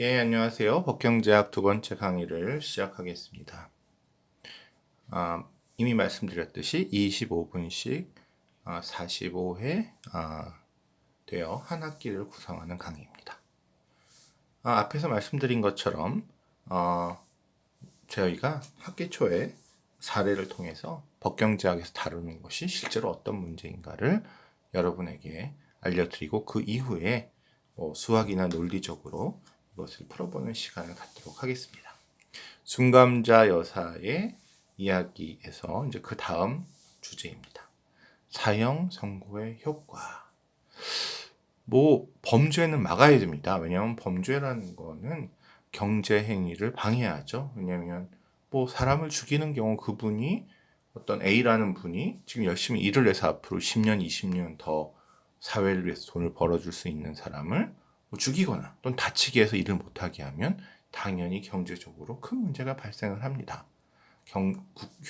예, 안녕하세요. 법경제학 두 번째 강의를 시작하겠습니다. 이미 말씀드렸듯이 25분씩 45회 되어 한 학기를 구성하는 강의입니다. 앞에서 말씀드린 것처럼 저희가 학기 초에 사례를 통해서 법경제학에서 다루는 것이 실제로 어떤 문제인가를 여러분에게 알려드리고 그 이후에 수학이나 논리적으로 이것을 풀어보는 시간을 갖도록 하겠습니다. 순감자 여사의 이야기에서 이제 그 다음 주제입니다. 사형 선고의 효과. 범죄는 막아야 됩니다. 왜냐하면 범죄라는 거는 경제 행위를 방해하죠. 왜냐하면 사람을 죽이는 경우 그분이 어떤 A라는 분이 지금 열심히 일을 해서 앞으로 10년, 20년 더 사회를 위해서 돈을 벌어줄 수 있는 사람을 죽이거나 또는 다치게 해서 일을 못하게 하면 당연히 경제적으로 큰 문제가 발생을 합니다.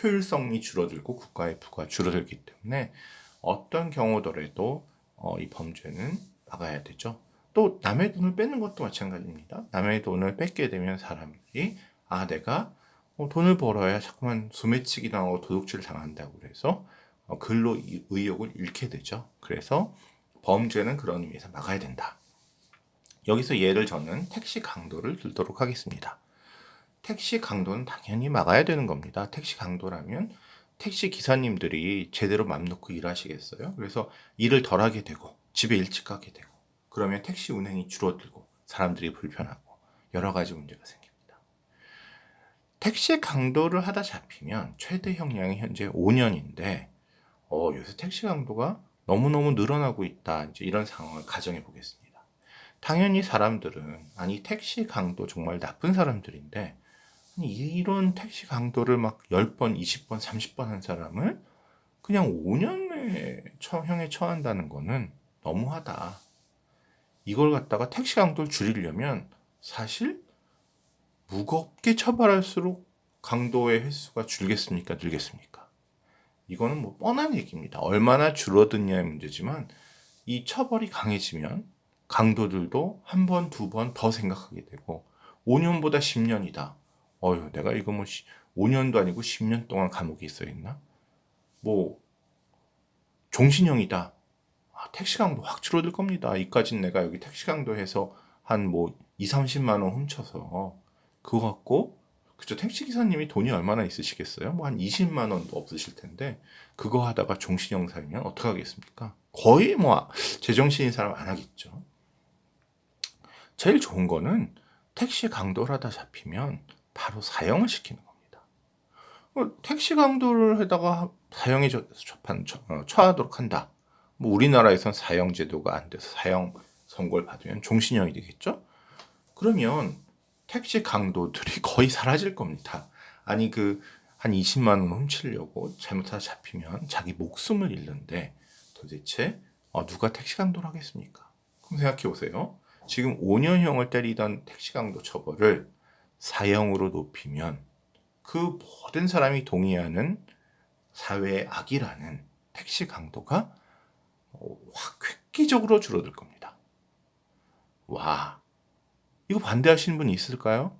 효율성이 줄어들고 국가의 부가 줄어들기 때문에 어떤 경우더라도 이 범죄는 막아야 되죠. 또 남의 돈을 뺏는 것도 마찬가지입니다. 남의 돈을 뺏게 되면 사람들이 내가 돈을 벌어야 자꾸만 소매치기 당하고 도둑질 당한다고 그래서 근로 의욕을 잃게 되죠. 그래서 범죄는 그런 의미에서 막아야 된다. 여기서 예를 저는 택시 강도를 들도록 하겠습니다. 택시 강도는 당연히 막아야 되는 겁니다. 택시 강도라면 택시 기사님들이 제대로 맘 놓고 일하시겠어요? 그래서 일을 덜 하게 되고 집에 일찍 가게 되고 그러면 택시 운행이 줄어들고 사람들이 불편하고 여러 가지 문제가 생깁니다. 택시 강도를 하다 잡히면 최대 형량이 현재 5년인데 요새 택시 강도가 너무너무 늘어나고 있다. 이제 이런 상황을 가정해 보겠습니다. 당연히 사람들은 택시 강도 정말 나쁜 사람들인데 이런 택시 강도를 막 10번, 20번, 30번 한 사람을 그냥 5년의 형에 처한다는 거는 너무하다. 이걸 갖다가 택시 강도를 줄이려면 사실 무겁게 처벌할수록 강도의 횟수가 줄겠습니까? 늘겠습니까? 이거는 뻔한 얘기입니다. 얼마나 줄어드냐의 문제지만 이 처벌이 강해지면 강도들도 한 번, 두 번 더 생각하게 되고 5년보다 10년이다. 내가 이거 5년도 아니고 10년 동안 감옥에 있어 있나? 종신형이다. 택시 강도 확 줄어들 겁니다. 이까진 내가 여기 택시 강도 해서 한 2, 30만 원 훔쳐서 그거 갖고 그죠? 택시 기사님이 돈이 얼마나 있으시겠어요? 한 20만 원도 없으실 텐데 그거 하다가 종신형 살면 어떻게 하겠습니까? 거의 제정신인 사람 안 하겠죠. 제일 좋은 거는 택시 강도를 하다 잡히면 바로 사형을 시키는 겁니다. 택시 강도를 하다가 사형에 처하도록 한다. 우리나라에선 사형 제도가 안 돼서 사형 선고를 받으면 종신형이 되겠죠? 그러면 택시 강도들이 거의 사라질 겁니다. 한 20만 원 훔치려고 잘못하다 잡히면 자기 목숨을 잃는데 도대체 누가 택시 강도를 하겠습니까? 그럼 생각해 보세요. 지금 5년형을 때리던 택시 강도 처벌을 사형으로 높이면 그 모든 사람이 동의하는 사회의 악이라는 택시 강도가 확 획기적으로 줄어들 겁니다. 와, 이거 반대하시는 분이 있을까요?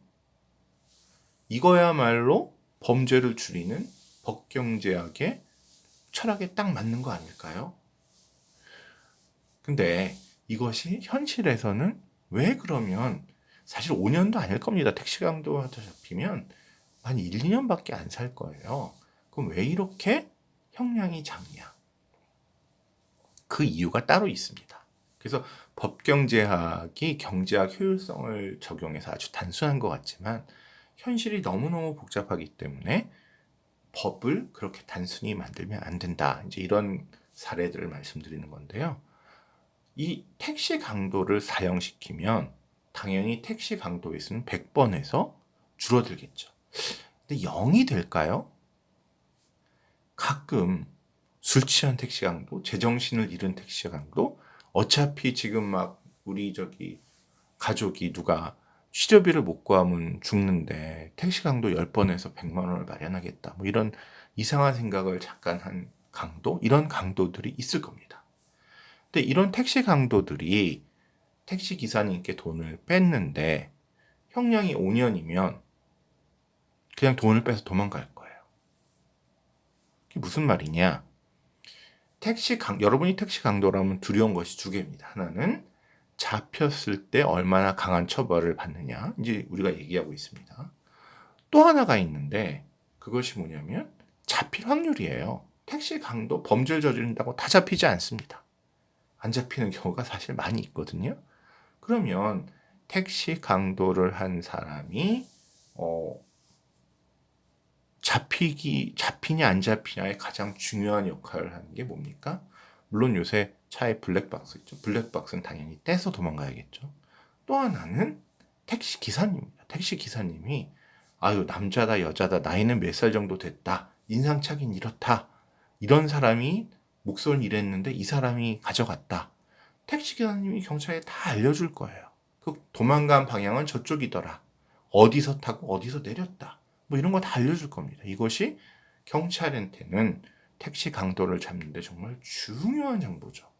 이거야말로 범죄를 줄이는 법경제학의 철학에 딱 맞는 거 아닐까요? 근데 이것이 현실에서는 왜 그러면 사실 5년도 아닐 겁니다. 택시 강도한테 잡히면 한 1, 2년밖에 안 살 거예요. 그럼 왜 이렇게 형량이 작냐? 그 이유가 따로 있습니다. 그래서 법경제학이 경제학 효율성을 적용해서 아주 단순한 것 같지만 현실이 너무너무 복잡하기 때문에 법을 그렇게 단순히 만들면 안 된다. 이제 이런 사례들을 말씀드리는 건데요. 이 택시 강도를 사형시키면 당연히 택시 강도의 수는 100번에서 줄어들겠죠. 근데 0이 될까요? 가끔 술 취한 택시 강도, 제정신을 잃은 택시 강도, 어차피 지금 우리 가족이 누가 치료비를 못 구하면 죽는데 택시 강도 10번에서 100만 원을 마련하겠다. 이런 이상한 생각을 잠깐 한 강도, 이런 강도들이 있을 겁니다. 근데 이런 택시 강도들이 택시 기사님께 돈을 뺐는데 형량이 5년이면 그냥 돈을 빼서 도망갈 거예요. 이게 무슨 말이냐? 여러분이 택시 강도라면 두려운 것이 두 개입니다. 하나는 잡혔을 때 얼마나 강한 처벌을 받느냐. 이제 우리가 얘기하고 있습니다. 또 하나가 있는데 그것이 뭐냐면 잡힐 확률이에요. 택시 강도 범죄를 저지른다고 다 잡히지 않습니다. 안 잡히는 경우가 사실 많이 있거든요. 그러면 택시 강도를 한 사람이 잡히냐 안 잡히냐의 가장 중요한 역할을 하는 게 뭡니까? 물론 요새 차에 블랙박스 있죠. 블랙박스는 당연히 떼서 도망가야겠죠. 또 하나는 택시 기사님입니다. 택시 기사님이 아유 남자다 여자다 나이는 몇 살 정도 됐다 인상착의는 이렇다 이런 사람이 목소리를 이랬는데 이 사람이 가져갔다. 택시 기사님이 경찰에 다 알려줄 거예요. 그 도망간 방향은 저쪽이더라. 어디서 타고 어디서 내렸다. 뭐 이런 거 다 알려줄 겁니다. 이것이 경찰한테는 택시 강도를 잡는데 정말 중요한 정보죠.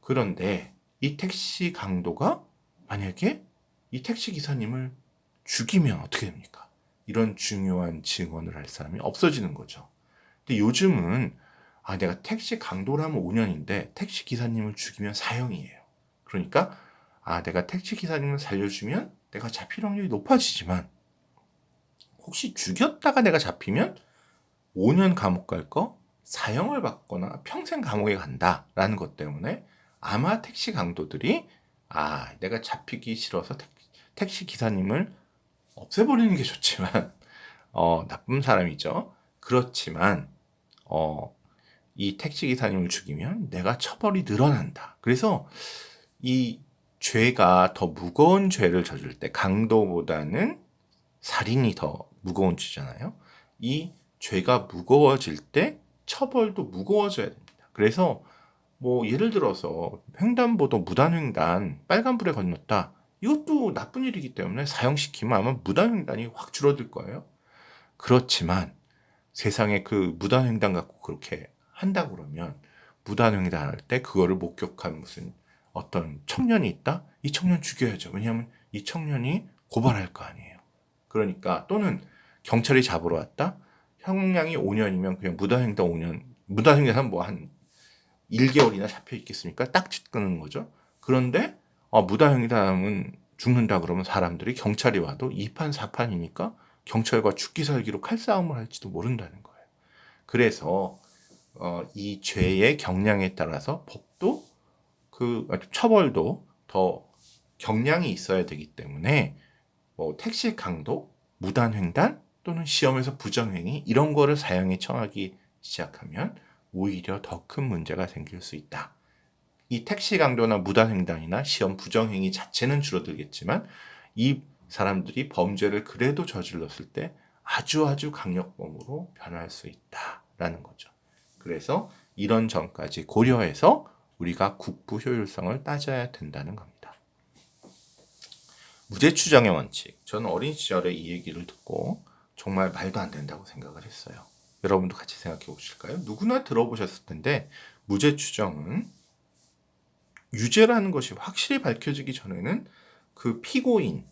그런데 이 택시 강도가 만약에 이 택시 기사님을 죽이면 어떻게 됩니까? 이런 중요한 증언을 할 사람이 없어지는 거죠. 근데 요즘은 내가 택시 강도라면 5년인데 택시 기사님을 죽이면 사형이에요. 그러니까 내가 택시 기사님을 살려주면 내가 잡힐 확률이 높아지지만 혹시 죽였다가 내가 잡히면 5년 감옥 갈 거 사형을 받거나 평생 감옥에 간다라는 것 때문에 아마 택시 강도들이 내가 잡히기 싫어서 택시 기사님을 없애버리는 게 좋지만 나쁜 사람이죠. 그렇지만 이 택시 기사님을 죽이면 내가 처벌이 늘어난다. 그래서 이 죄가 더 무거운 죄를 저질 때 강도보다는 살인이 더 무거운 죄잖아요. 이 죄가 무거워질 때 처벌도 무거워져야 됩니다. 그래서 뭐 예를 들어서 횡단보도 무단횡단 빨간불에 건넜다. 이것도 나쁜 일이기 때문에 사형시키면 아마 무단횡단이 확 줄어들 거예요. 그렇지만 세상에 그 무단횡단 갖고 그렇게 한다 그러면 무단횡단할 때 그거를 목격한 무슨 어떤 청년이 있다? 이 청년 죽여야죠. 왜냐하면 이 청년이 고발할 거 아니에요. 그러니까 또는 경찰이 잡으러 왔다? 형량이 5년이면 그냥 무단횡단 5년, 무단횡단은 뭐 한 1개월이나 잡혀 있겠습니까? 딱 끊는 거죠. 그런데 무단횡단은 죽는다 그러면 사람들이 경찰이 와도 2판 4판이니까 경찰과 죽기 살기로 칼싸움을 할지도 모른다는 거예요. 그래서 이 죄의 경량에 따라서 법도 처벌도 더 경량이 있어야 되기 때문에 택시 강도, 무단횡단 또는 시험에서 부정행위 이런 거를 사형에 처하기 시작하면 오히려 더 큰 문제가 생길 수 있다. 이 택시 강도나 무단횡단이나 시험 부정행위 자체는 줄어들겠지만 이 사람들이 범죄를 그래도 저질렀을 때 아주 강력범으로 변할 수 있다라는 거죠. 그래서 이런 점까지 고려해서 우리가 국부 효율성을 따져야 된다는 겁니다. 무죄 추정의 원칙. 저는 어린 시절에 이 얘기를 듣고 정말 말도 안 된다고 생각을 했어요. 여러분도 같이 생각해 보실까요? 누구나 들어보셨을 텐데 무죄 추정은 유죄라는 것이 확실히 밝혀지기 전에는 그 피고인,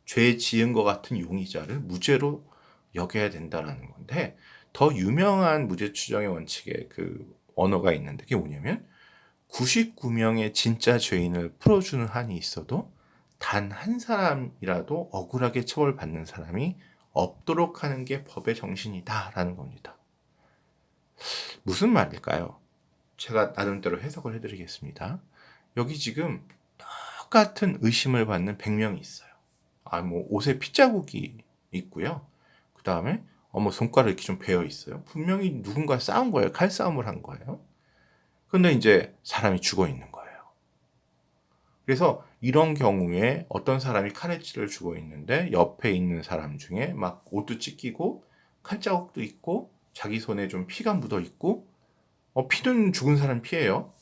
죄 지은 것 같은 용의자를 무죄로 여겨야 된다라는 건데 더 유명한 무죄 추정의 원칙의 그 언어가 있는데 그게 뭐냐면 99명의 진짜 죄인을 풀어주는 한이 있어도 단 한 사람이라도 억울하게 처벌받는 사람이 없도록 하는 게 법의 정신이다라는 겁니다. 무슨 말일까요? 제가 나름대로 해석을 해드리겠습니다. 여기 지금 똑같은 의심을 받는 100명이 있어요. 옷에 핏자국이 있고요. 그 다음에 손가락 이렇게 좀 베어 있어요. 분명히 누군가 싸운 거예요. 칼싸움을 한 거예요. 근데 이제 사람이 죽어 있는 거예요. 그래서 이런 경우에 어떤 사람이 칼에 찔을 죽어 있는데 옆에 있는 사람 중에 막 옷도 찢기고 칼자국도 있고 자기 손에 좀 피가 묻어 있고 피는 죽은 사람 피예요.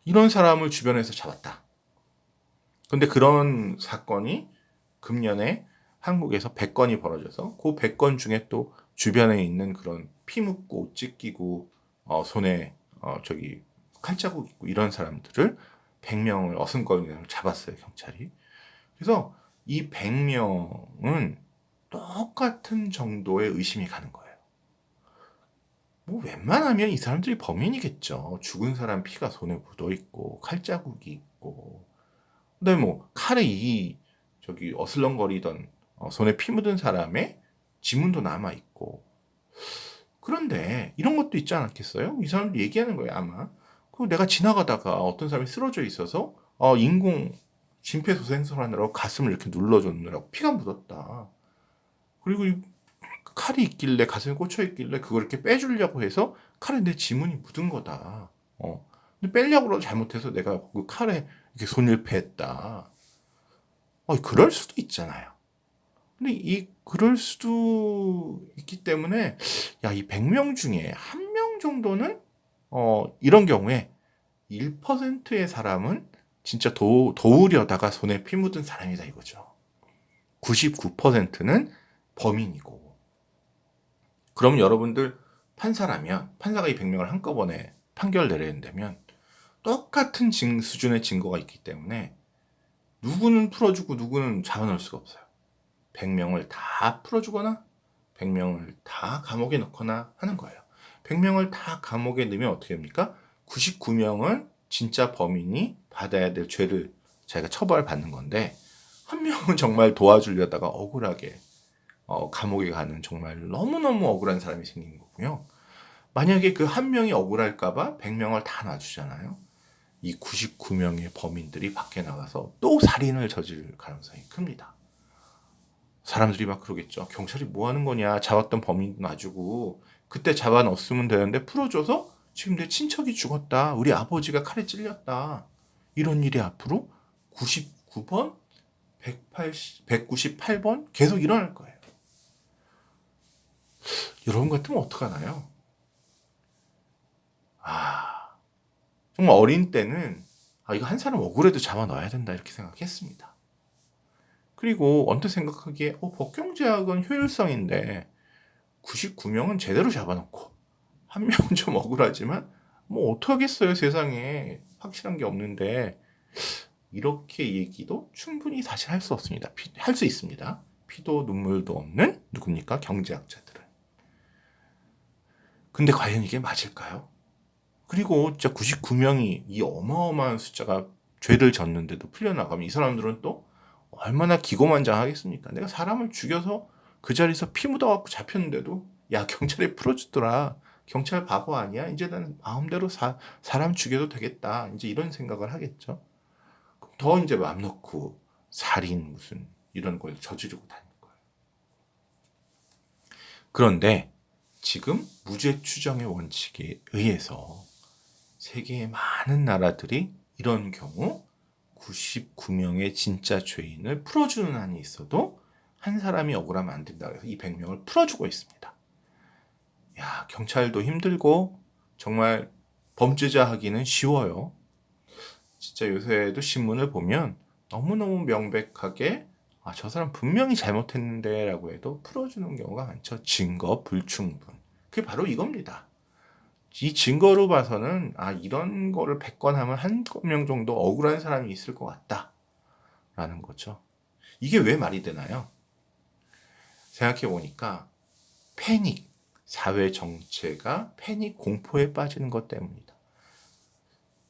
이런 사람을 주변에서 잡았다. 근데 그런 사건이 금년에 한국에서 100건이 벌어져서 그 100건 중에 또 주변에 있는 그런 피 묻고 찢기고 손에 칼자국 있고 이런 사람들을 100명을 어슴거리면서 잡았어요, 경찰이. 그래서 이 100명은 똑같은 정도의 의심이 가는 거예요. 뭐 웬만하면 이 사람들이 범인이겠죠. 죽은 사람 피가 손에 묻어 있고 칼자국이 있고, 근데 뭐 칼에 이 저기 어슬렁거리던 손에 피 묻은 사람의 지문도 남아 있고. 그런데 이런 것도 있지 않았겠어요? 이 사람들 얘기하는 거예요, 아마. 그 내가 지나가다가 어떤 사람이 쓰러져 있어서 인공 심폐소생술하느라고 가슴을 이렇게 눌러줬느라고 피가 묻었다. 그리고 이 칼이 있길래, 가슴에 꽂혀 있길래 그걸 이렇게 빼주려고 해서 칼에 내 지문이 묻은 거다. 근데 빼려고 잘못해서 내가 그 칼에 이렇게 손을 뺐다. 그럴 수도 있잖아요. 근데 그럴 수도 있기 때문에, 야, 이 100명 중에 한 명 정도는, 이런 경우에 1%의 사람은 진짜 도우려다가 손에 피 묻은 사람이다 이거죠. 99%는 범인이고. 그럼 여러분들 판사라면, 판사가 이 100명을 한꺼번에 판결 내려야 된다면 똑같은 수준의 증거가 있기 때문에 누구는 풀어주고 누구는 잡아놓을 수가 없어요. 100명을 다 풀어주거나 100명을 다 감옥에 넣거나 하는 거예요. 100명을 다 감옥에 넣으면 어떻게 됩니까? 99명은 진짜 범인이 받아야 될 죄를 자기가 처벌받는 건데, 한 명은 정말 도와주려다가 억울하게 감옥에 가는 정말 너무너무 억울한 사람이 생긴 거고요. 만약에 그 한 명이 억울할까봐 100명을 다 놔주잖아요. 이 99명의 범인들이 밖에 나가서 또 살인을 저질 가능성이 큽니다. 사람들이 막 그러겠죠. 경찰이 뭐 하는 거냐. 잡았던 범인 놔주고 그때 잡아 넣었으면 되는데 풀어줘서 지금 내 친척이 죽었다. 우리 아버지가 칼에 찔렸다. 이런 일이 앞으로 99번, 198번 계속 일어날 거예요. 여러분 같으면 어떡하나요? 정말 어린 때는 이거 한 사람 억울해도 잡아 넣어야 된다 이렇게 생각했습니다. 그리고 언뜻 생각하기에 법경제약은 효율성인데 99명은 제대로 잡아놓고 한 명은 좀 억울하지만 뭐 어떡하겠어요, 세상에 확실한 게 없는데, 이렇게 얘기도 충분히 사실 할 수 없습니다. 할 수 있습니다. 피도 눈물도 없는 누굽니까? 경제학자들은. 근데 과연 이게 맞을까요? 그리고 진짜 99명이 이 어마어마한 숫자가 죄를 졌는데도 풀려나가면 이 사람들은 또 얼마나 기고만장하겠습니까? 내가 사람을 죽여서 그 자리에서 피 묻어갖고 잡혔는데도 야, 경찰이 풀어주더라. 경찰 바보 아니야? 이제 나는 마음대로 사람 죽여도 되겠다. 이제 이런 생각을 하겠죠. 더 이제 마음 놓고 살인 무슨 이런 걸 저지르고 다닐 거예요. 그런데 지금 무죄 추정의 원칙에 의해서 세계의 많은 나라들이 이런 경우 99명의 진짜 죄인을 풀어주는 한이 있어도 한 사람이 억울하면 안 된다 그래서 이 100명을 풀어주고 있습니다. 야, 경찰도 힘들고 정말 범죄자 하기는 쉬워요. 진짜 요새도 신문을 보면 너무너무 명백하게 저 사람 분명히 잘못했는데 라고 해도 풀어주는 경우가 많죠. 증거 불충분. 그게 바로 이겁니다. 이 증거로 봐서는 이런 거를 100건 하면 한 명 정도 억울한 사람이 있을 것 같다 라는 거죠. 이게 왜 말이 되나요? 생각해 보니까 패닉, 사회 정체가 패닉 공포에 빠지는 것 때문이다.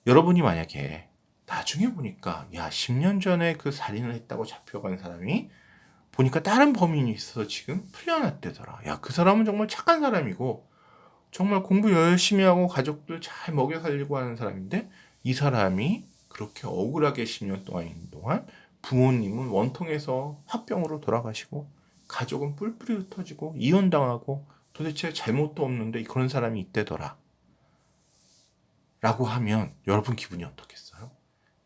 여러분이 만약에 나중에 보니까 10년 전에 그 살인을 했다고 잡혀간 사람이 보니까 다른 범인이 있어서 지금 풀려났대더라. 야, 그 사람은 정말 착한 사람이고 정말 공부 열심히 하고 가족들 잘 먹여 살리고 하는 사람인데, 이 사람이 그렇게 억울하게 10년 동안 부모님은 원통해서 화병으로 돌아가시고 가족은 뿔뿔이 흩어지고 이혼당하고 도대체 잘못도 없는데 그런 사람이 있대더라 라고 하면 여러분 기분이 어떻겠어요?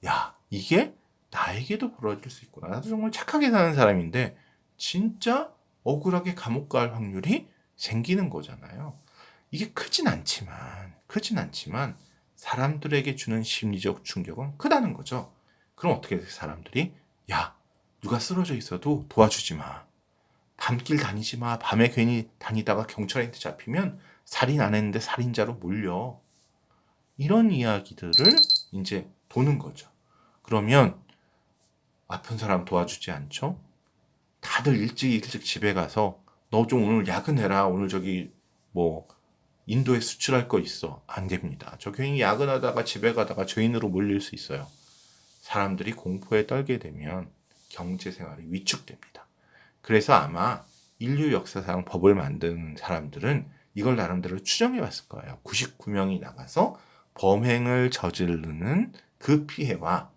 야, 이게 나에게도 벌어질 수 있구나. 나도 정말 착하게 사는 사람인데 진짜 억울하게 감옥 갈 확률이 생기는 거잖아요. 이게 크진 않지만 사람들에게 주는 심리적 충격은 크다는 거죠. 그럼 어떻게 돼요? 사람들이 야, 누가 쓰러져 있어도 도와주지 마. 밤길 다니지 마. 밤에 괜히 다니다가 경찰한테 잡히면 살인 안 했는데 살인자로 몰려. 이런 이야기들을 이제 도는 거죠. 그러면 아픈 사람 도와주지 않죠? 다들 일찍 집에 가서 너 좀 오늘 야근해라. 오늘 저기 뭐 인도에 수출할 거 있어. 안 됩니다. 저 괜히 야근하다가 집에 가다가 죄인으로 몰릴 수 있어요. 사람들이 공포에 떨게 되면 경제 생활이 위축됩니다. 그래서 아마 인류 역사상 법을 만든 사람들은 이걸 나름대로 추정해 봤을 거예요. 99명이 나가서 범행을 저지르는 그 피해와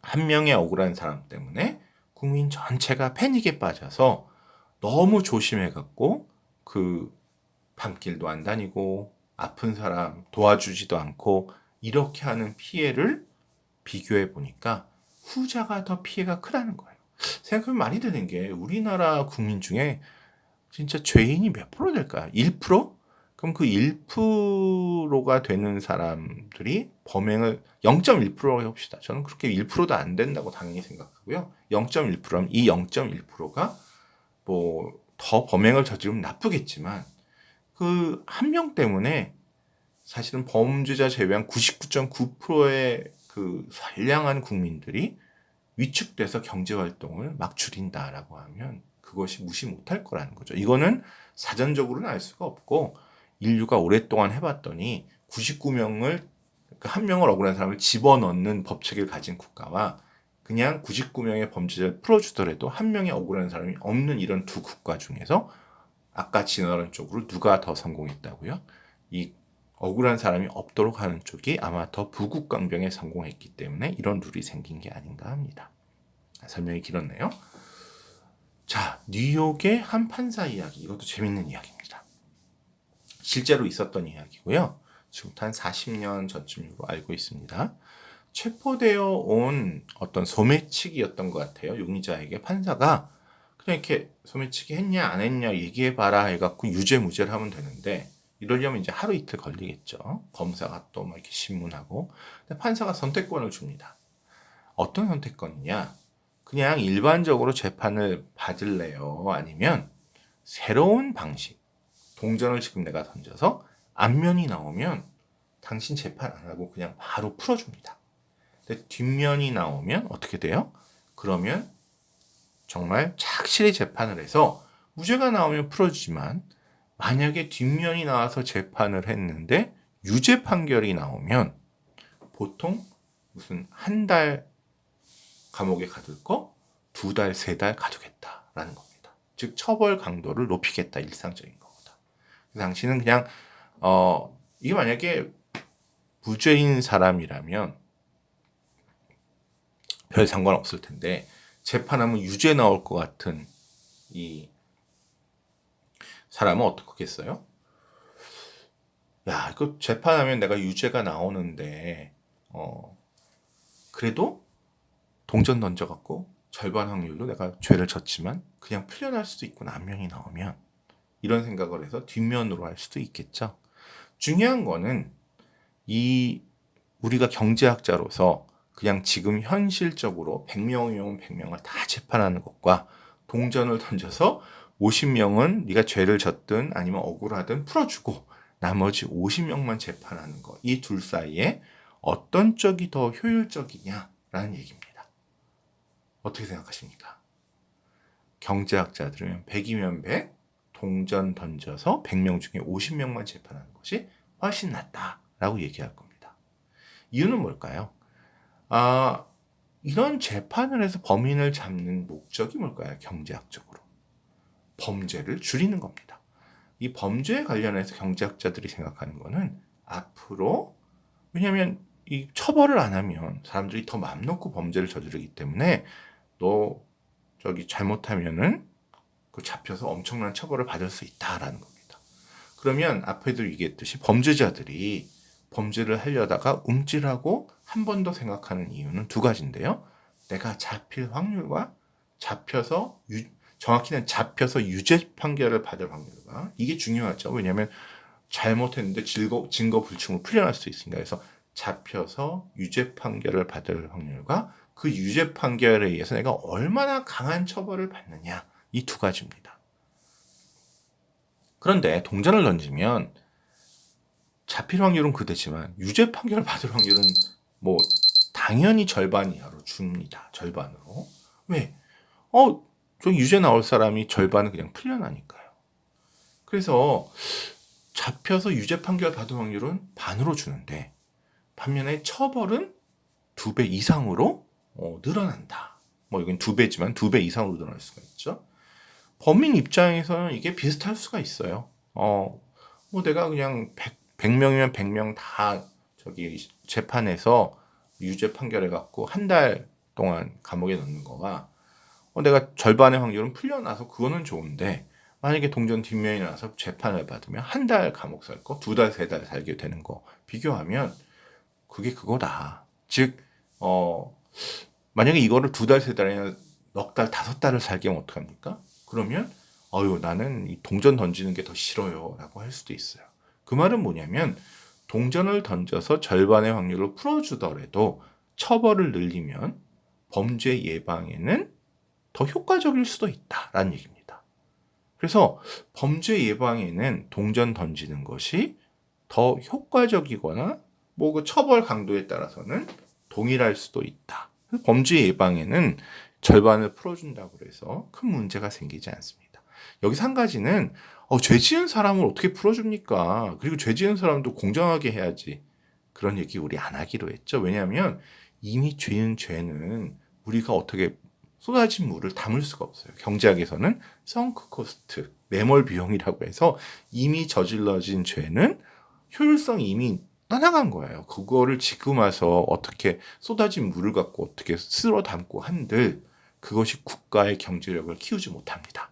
한 명의 억울한 사람 때문에 국민 전체가 패닉에 빠져서 너무 조심해갖고 그 밤길도 안 다니고 아픈 사람 도와주지도 않고 이렇게 하는 피해를 비교해 보니까 후자가 더 피해가 크다는 거예요. 생각하면 말이 되는 게 우리나라 국민 중에 진짜 죄인이 몇 프로 될까요? 1%? 그럼 그 1%가 되는 사람들이 범행을 0.1%라고 해봅시다. 저는 그렇게 1%도 안 된다고 당연히 생각하고요. 0.1%면 이 0.1%가 뭐 더 범행을 저지르면 나쁘겠지만 그 한 명 때문에 사실은 범죄자 제외한 99.9%의 그 선량한 국민들이 위축돼서 경제활동을 막 줄인다라고 하면 그것이 무시 못할 거라는 거죠. 이거는 사전적으로는 알 수가 없고 인류가 오랫동안 해봤더니 99명을 한 명을 억울한 사람을 집어넣는 법칙을 가진 국가와 그냥 99명의 범죄자를 풀어주더라도 한 명의 억울한 사람이 없는 이런 두 국가 중에서 아까 지나가는 쪽으로 누가 더 성공했다고요? 이 억울한 사람이 없도록 하는 쪽이 아마 더 부국강병에 성공했기 때문에 이런 룰이 생긴 게 아닌가 합니다. 설명이 길었네요. 자, 뉴욕의 한 판사 이야기. 이것도 재밌는 이야기입니다. 실제로 있었던 이야기고요. 지금부터 한 40년 전쯤으로 알고 있습니다. 체포되어 온 어떤 소매치기였던 것 같아요. 용의자에게 판사가 그냥 이렇게 소매치기 했냐 안 했냐 얘기해봐라 해갖고 유죄 무죄를 하면 되는데 이러려면 이제 하루 이틀 걸리겠죠. 검사가 또 막 이렇게 신문하고. 근데 판사가 선택권을 줍니다. 어떤 선택권이냐? 그냥 일반적으로 재판을 받을래요? 아니면 새로운 방식, 동전을 지금 내가 던져서 앞면이 나오면 당신 재판 안 하고 그냥 바로 풀어줍니다. 근데 뒷면이 나오면 어떻게 돼요? 그러면 정말 착실히 재판을 해서 무죄가 나오면 풀어주지만 만약에 뒷면이 나와서 재판을 했는데 유죄 판결이 나오면 보통 무슨 한 달 감옥에 가둘 거 2달, 3달 가두겠다라는 겁니다. 즉 처벌 강도를 높이겠다 일상적인 거보다. 당신은 그냥 이게 만약에 무죄인 사람이라면 별 상관없을 텐데 재판하면 유죄 나올 것 같은 이 사람은 어떻겠어요? 야, 이거 재판하면 내가 유죄가 나오는데 그래도 동전 던져갖고 절반 확률로 내가 죄를 졌지만 그냥 풀려날 수도 있구나 앞면이 나오면 이런 생각을 해서 뒷면으로 할 수도 있겠죠. 중요한 거는 이 우리가 경제학자로서 그냥 지금 현실적으로 100명이면 100명을 다 재판하는 것과 동전을 던져서 50명은 네가 죄를 졌든 아니면 억울하든 풀어주고 나머지 50명만 재판하는 것. 이 둘 사이에 어떤 쪽이 더 효율적이냐라는 얘기입니다. 어떻게 생각하십니까? 경제학자들은 100이면 100, 동전 던져서 100명 중에 50명만 재판하는 것이 훨씬 낫다라고 얘기할 겁니다. 이유는 뭘까요? 이런 재판을 해서 범인을 잡는 목적이 뭘까요? 경제학적으로. 범죄를 줄이는 겁니다. 이 범죄에 관련해서 경제학자들이 생각하는 거는 앞으로 왜냐하면 이 처벌을 안 하면 사람들이 더 맘 놓고 범죄를 저지르기 때문에 너 저기 잘못하면은 그 잡혀서 엄청난 처벌을 받을 수 있다라는 겁니다. 그러면 앞에도 얘기했듯이 범죄자들이 범죄를 하려다가 움찔하고 한 번 더 생각하는 이유는 두 가지인데요. 내가 잡힐 확률과 정확히는 잡혀서 유죄 판결을 받을 확률과 이게 중요하죠. 왜냐하면 잘못했는데 증거 불충으로 풀려날 수 있으니까. 그래서 잡혀서 유죄 판결을 받을 확률과 그 유죄 판결에 의해서 내가 얼마나 강한 처벌을 받느냐 이 두 가지입니다. 그런데 동전을 던지면 잡힐 확률은 그대지만 유죄 판결을 받을 확률은 뭐 당연히 절반 이하로 줍니다. 절반으로. 왜? 저 유죄 나올 사람이 절반은 그냥 풀려나니까요. 그래서 잡혀서 유죄 판결 받은 확률은 반으로 주는데 반면에 처벌은 2배 이상으로 늘어난다. 뭐 이건 2배지만 2배 이상으로 늘어날 수가 있죠. 범인 입장에서는 이게 비슷할 수가 있어요. 뭐 내가 그냥 100명이면 100명 다 저기 재판에서 유죄 판결해갖고 한 달 동안 감옥에 넣는 거가 내가 절반의 확률은 풀려나서 그거는 좋은데 만약에 동전 뒷면이 나서 재판을 받으면 한 달 감옥 살 거, 2달, 3달 살게 되는 거 비교하면 그게 그거다. 즉, 만약에 이거를 2달, 3달이나 넉 달, 5달을 살게 하면 어떡합니까? 그러면 나는 이 동전 던지는 게 더 싫어요 라고 할 수도 있어요. 그 말은 뭐냐면 동전을 던져서 절반의 확률을 풀어주더라도 처벌을 늘리면 범죄 예방에는 더 효과적일 수도 있다라는 얘기입니다. 그래서 범죄 예방에는 동전 던지는 것이 더 효과적이거나 뭐 그 처벌 강도에 따라서는 동일할 수도 있다. 범죄 예방에는 절반을 풀어준다고 해서 큰 문제가 생기지 않습니다. 여기서 한 가지는 죄 지은 사람을 어떻게 풀어줍니까? 그리고 죄 지은 사람도 공정하게 해야지. 그런 얘기 우리 안 하기로 했죠. 왜냐하면 이미 지은 죄는 우리가 어떻게 쏟아진 물을 담을 수가 없어요. 경제학에서는 성크 코스트, 매몰 비용이라고 해서 이미 저질러진 죄는 효율성이 이미 떠나간 거예요. 그거를 지금 와서 어떻게 쏟아진 물을 갖고 어떻게 쓸어 담고 한들 그것이 국가의 경제력을 키우지 못합니다.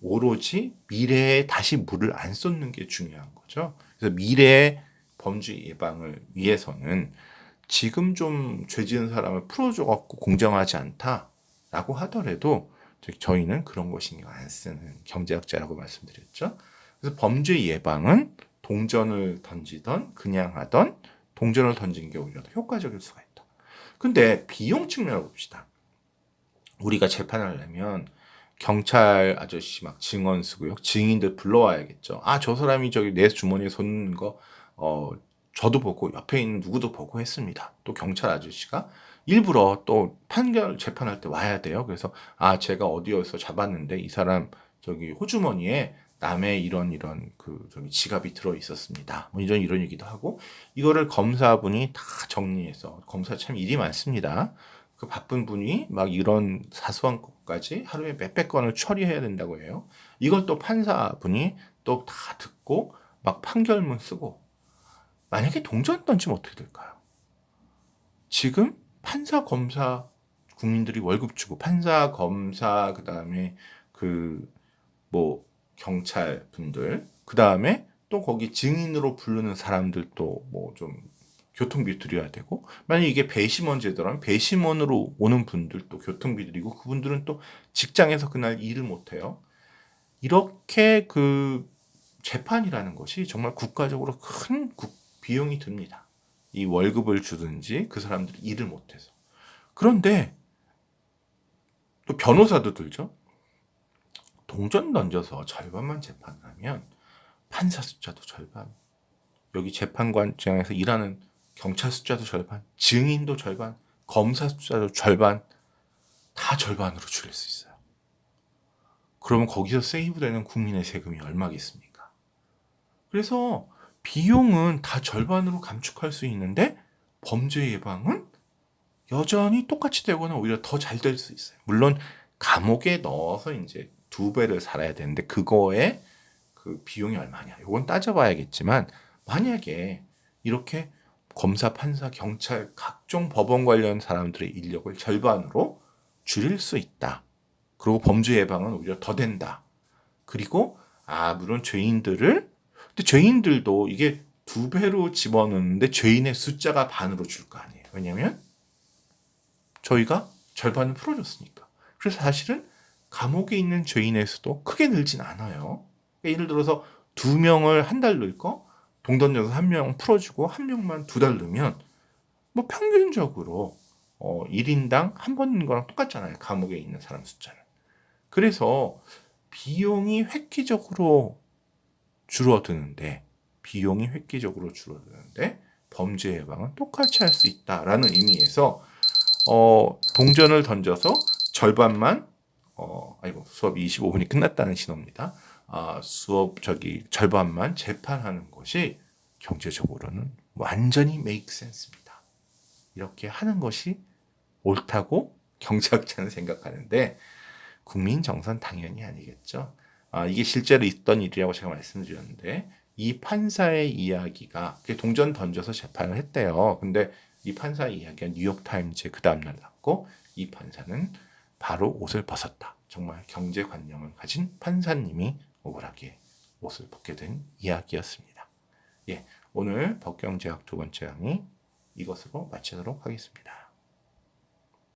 오로지 미래에 다시 물을 안 쏟는 게 중요한 거죠. 그래서 미래의 범죄 예방을 위해서는 지금 좀 죄 지은 사람을 풀어줘갖고 공정하지 않다라고 하더라도 저희는 그런 거 신경 안 쓰는 경제학자라고 말씀드렸죠. 그래서 범죄 예방은 동전을 던지던 그냥 하던 동전을 던진 게 오히려 더 효과적일 수가 있다. 근데 비용 측면을 봅시다. 우리가 재판하려면 경찰 아저씨 막 증언 쓰고요. 증인들 불러와야겠죠. 저 사람이 저기 내 주머니에 손 넣는 거 저도 보고 옆에 있는 누구도 보고 했습니다. 또 경찰 아저씨가 일부러 또 판결 재판할 때 와야 돼요. 그래서 제가 어디에서 잡았는데 이 사람 저기 호주머니에 남의 이런 그 저기 지갑이 들어 있었습니다. 뭐 이런 얘기도 하고 이거를 검사분이 다 정리해서 검사 참 일이 많습니다. 그 바쁜 분이 막 이런 사소한 것까지 하루에 몇백 건을 처리해야 된다고 해요. 이걸 또 판사분이 또 다 듣고 막 판결문 쓰고 만약에 동전 던지면 어떻게 될까요? 지금 판사, 검사 국민들이 월급 주고 판사, 검사 그다음에 뭐 경찰 분들 그다음에 또 거기 증인으로 부르는 사람들도 뭐 좀 교통비 드려야 되고 만약 이게 배심원 제도라면 배심원으로 오는 분들도 교통비 드리고 그분들은 또 직장에서 그날 일을 못 해요. 이렇게 그 재판이라는 것이 정말 국가적으로 큰 비용이 듭니다. 이 월급을 주든지 그 사람들이 일을 못 해서. 그런데 또 변호사도 들죠. 동전 던져서 절반만 재판하면 판사 숫자도 절반, 여기 재판관장에서 일하는 경찰 숫자도 절반, 증인도 절반, 검사 숫자도 절반, 다 절반으로 줄일 수 있어요. 그러면 거기서 세이브되는 국민의 세금이 얼마겠습니까? 그래서 비용은 다 절반으로 감축할 수 있는데 범죄 예방은 여전히 똑같이 되거나 오히려 더 잘 될 수 있어요. 물론 감옥에 넣어서 이제 2배를 살아야 되는데 그거에 그 비용이 얼마냐? 이건 따져봐야겠지만 만약에 이렇게 검사, 판사, 경찰 각종 법원 관련 사람들의 인력을 절반으로 줄일 수 있다. 그리고 범죄 예방은 오히려 더 된다. 그리고 물론 근데 죄인들도 이게 2배로 집어넣는데 죄인의 숫자가 반으로 줄 거 아니에요. 왜냐면 저희가 절반을 풀어줬으니까. 그래서 사실은 감옥에 있는 죄인의 수도 크게 늘진 않아요. 그러니까 예를 들어서 2명을 한 달 넣을 거 동던져서 1명 풀어주고 1명만 2달 넣으면 뭐 평균적으로 1인당 한 번 넣는 거랑 똑같잖아요. 감옥에 있는 사람 숫자는. 그래서 비용이 획기적으로 줄어드는데 범죄 예방은 똑같이 할 수 있다라는 의미에서 동전을 던져서 절반만 아이고 수업이 25분이 끝났다는 신호입니다. 절반만 재판하는 것이 경제적으로는 완전히 make sense입니다. 이렇게 하는 것이 옳다고 경제학자는 생각하는데 국민 정서는 당연히 아니겠죠. 이게 실제로 있던 일이라고 제가 말씀드렸는데 이 판사의 이야기가 동전 던져서 재판을 했대요. 근데 이 판사의 이야기가 뉴욕타임즈에 그 다음날 났고 이 판사는 바로 옷을 벗었다. 정말 경제관념을 가진 판사님이 억울하게 옷을 벗게 된 이야기였습니다. 예, 오늘 법경제학 두 번째 강의 이것으로 마치도록 하겠습니다.